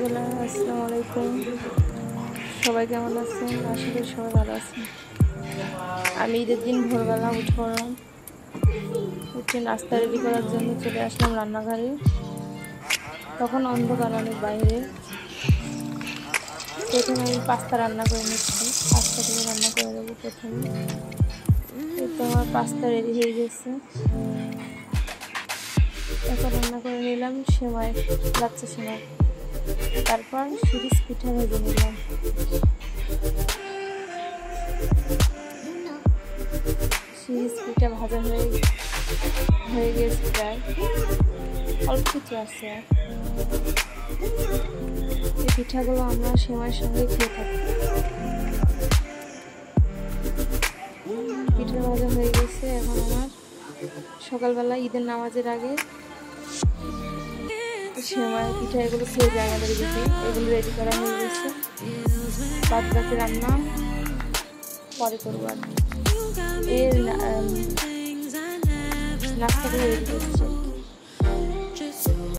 আসসালামু আলাইকুম। সবাই কেমন আছেন? আশা করি সবাই ভালো আছেন। আমি ঈদের দিন ভোরবেলা উঠে নাস্তা রেডি করার জন্য চলে আসলাম রান্নাঘরে। তখন অন্ধকার অনেক বাইরে। প্রথমে আমি পাস্তা রান্না করে নিচ্ছি। পাস্তাগুলো রান্না করে দেবো প্রথমে। এরপর আমার পাস্তা রেডি হয়ে গেছে। এখন রান্না করে নিলাম সেমাই, লাচ্ছা সেমাই। তারপর সিরিজ পিঠা ভেজে নিলাম। সিরিজ পিঠা ভাজা হয়ে গেছে, প্রায় অল্প কিছু আছে। এই পিঠাগুলো আমরা সেমাইয়ের সঙ্গে খেয়ে থাকি। পিঠা ভাজা হয়ে গেছে। এখন আমার সকালবেলা ঈদের নামাজের আগে সেমাই পিঠা এগুলো খেয়ে যায় আমাদের দিকে। এগুলো রেডি করা হয়ে গেছে। বাদ বাকি রান্না পরে করবো আর কি। এর নাস্তাগুলো রেডি করছে।